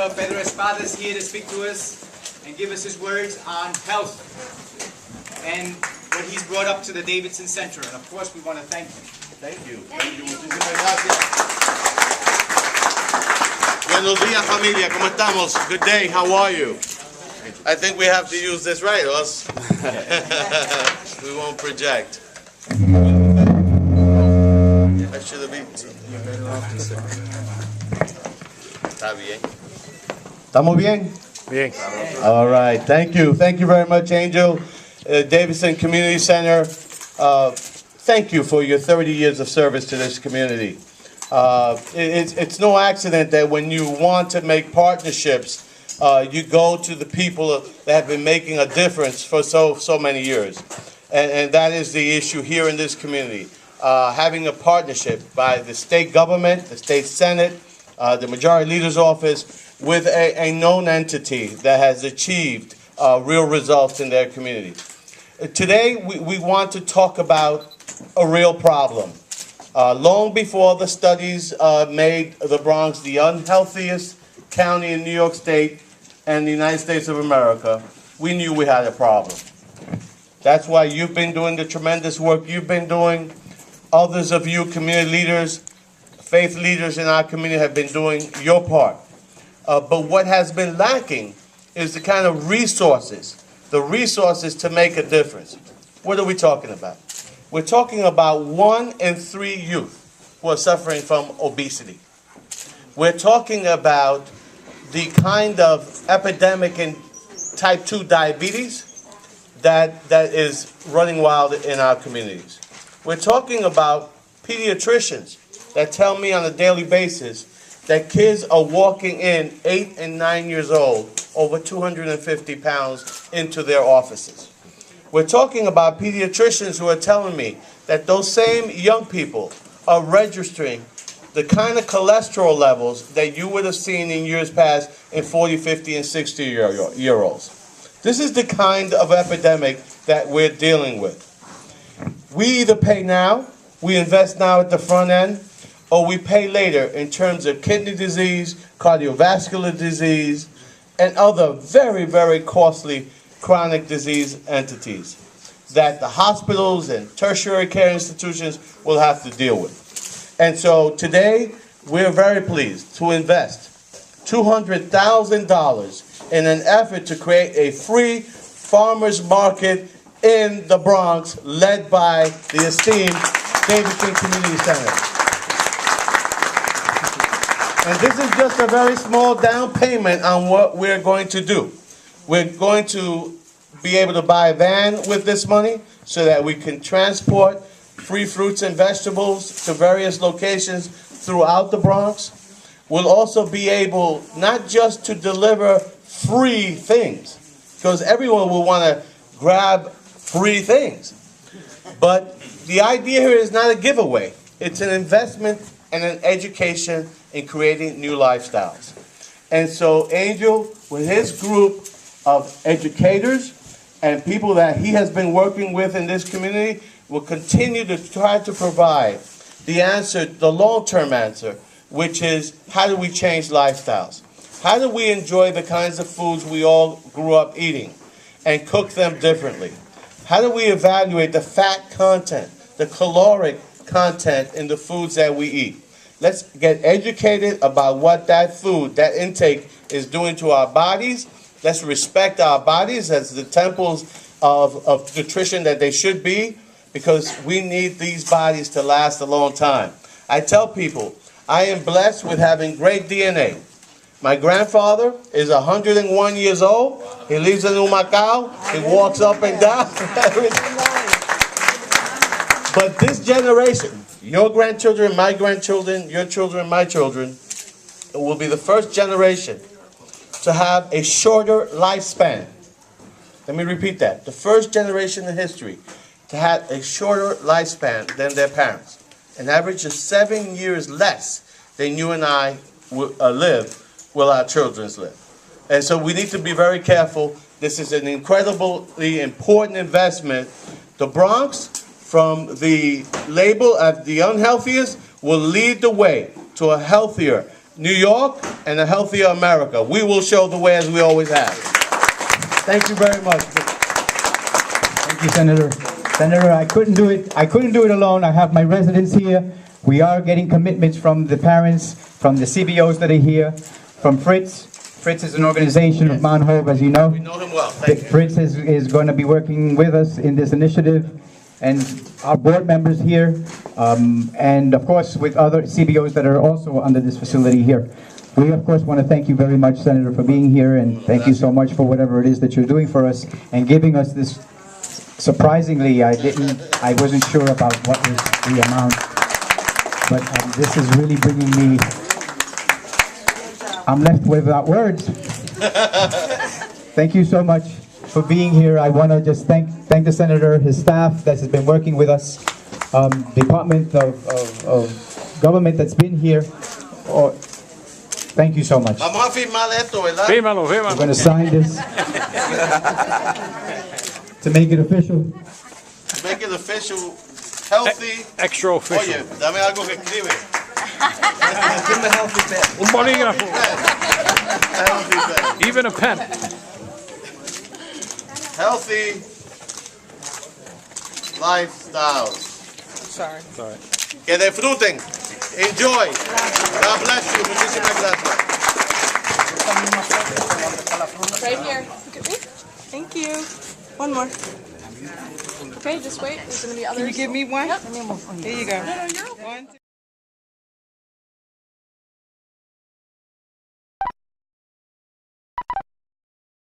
Pedro. Pedro Espada is here to speak to us and give us his words on health and what he's brought up to the Davidson Center. And of course, we want to thank him. Thank you. Thank you. Muchísimas gracias. Buenos días, familia. ¿Cómo estamos? Good day. How are you? I think we have to use this right, or else we won't project. I should have been. Está bien. ¿Estamos bien? Bien. All right. Thank you. Thank you very much, Angel. Davidson Community Center. Thank you for your 30 years of service to this community. It's no accident that when you want to make partnerships, you go to the people that have been making a difference for so many years. And that is the issue here in this community. Having a partnership by the state government, the state senate, the majority leader's office, with a known entity that has achieved real results in their community. Today, we want to talk about a real problem. Long before the studies made the Bronx the unhealthiest county in New York State and the United States of America, we knew we had a problem. That's why you've been doing the tremendous work you've been doing. Others of you, community leaders, faith leaders in our community, have been doing your part. But what has been lacking is the kind of resources, to make a difference. What are we talking about? We're talking about 1 in 3 youth who are suffering from obesity. We're talking about the kind of epidemic in type 2 diabetes that is running wild in our communities. We're talking about pediatricians that tell me on a daily basis that kids are walking in 8 and 9 years old, over 250 pounds, into their offices. We're talking about pediatricians who are telling me that those same young people are registering the kind of cholesterol levels that you would have seen in years past in 40, 50, and 60-year-olds. This is the kind of epidemic that we're dealing with. We either pay now, we invest now at the front end, or we pay later in terms of kidney disease, cardiovascular disease, and other very, very costly chronic disease entities that the hospitals and tertiary care institutions will have to deal with. And so today, we're very pleased to invest $200,000 in an effort to create a free farmers market in the Bronx, led by the esteemed Davidson Community Center. And this is just a very small down payment on what we're going to do. We're going to be able to buy a van with this money so that we can transport free fruits and vegetables to various locations throughout the Bronx. We'll also be able not just to deliver free things, because everyone will want to grab free things. But the idea here is not a giveaway. It's an investment and an education in creating new lifestyles. And so Angel, with his group of educators and people that he has been working with in this community, will continue to try to provide the answer, the long-term answer, which is, how do we change lifestyles? How do we enjoy the kinds of foods we all grew up eating and cook them differently? How do we evaluate the fat content, the caloric content in the foods that we eat? Let's get educated about what that food, that intake, is doing to our bodies. Let's respect our bodies as the temples of nutrition that they should be, because we need these bodies to last a long time. I tell people, I am blessed with having great DNA. My grandfather is 101 years old. He lives in Humacao. He walks up and down. But this generation, your grandchildren, my grandchildren, your children, my children, will be the first generation to have a shorter lifespan. Let me repeat that. The first generation in history to have a shorter lifespan than their parents. An average of 7 years less than you and I will our children live. And so we need to be very careful. This is an incredibly important investment. The Bronx, from the label of the unhealthiest, will lead the way to a healthier, New York and a healthier America. We will show the way as we always have. Thank you very much. Thank you, Senator. Senator, I couldn't do it. I couldn't do it alone. I have my residents here. We are getting commitments from the parents, from the CBOs that are here, from Fritz. Fritz is an organization of Mount Hope, as you know. We know him well. Thank you. Fritz is going to be working with us in this initiative, and our board members here, and of course with other CBOs that are also under this facility here. We of course want to thank you very much, Senator, for being here, and thank you so much for whatever it is that you're doing for us and giving us this. Surprisingly, I wasn't sure about what was the amount, but this is really bringing me. I'm left without words. Thank you so much for being here. I want to just thank the Senator, his staff that has been working with us, Department of Government that's been here. Thank you so much. Vamos a firmar esto, ¿verdad? Fírmalo, We're fírmalo. going to sign this to make it official. Make it official, healthy. Extra official. Oye, dame algo que escribe. Un bolígrafo. Healthy pen. Even a pen. Healthy lifestyles. Sorry. Sorry. Que disfruten. Enjoy. God bless you. Muchísimas gracias. Right here. Look at me. Thank you. One more. Okay, just wait. There's gonna be others. Can you give me one? Yep. There you go. No, you're okay. One, two.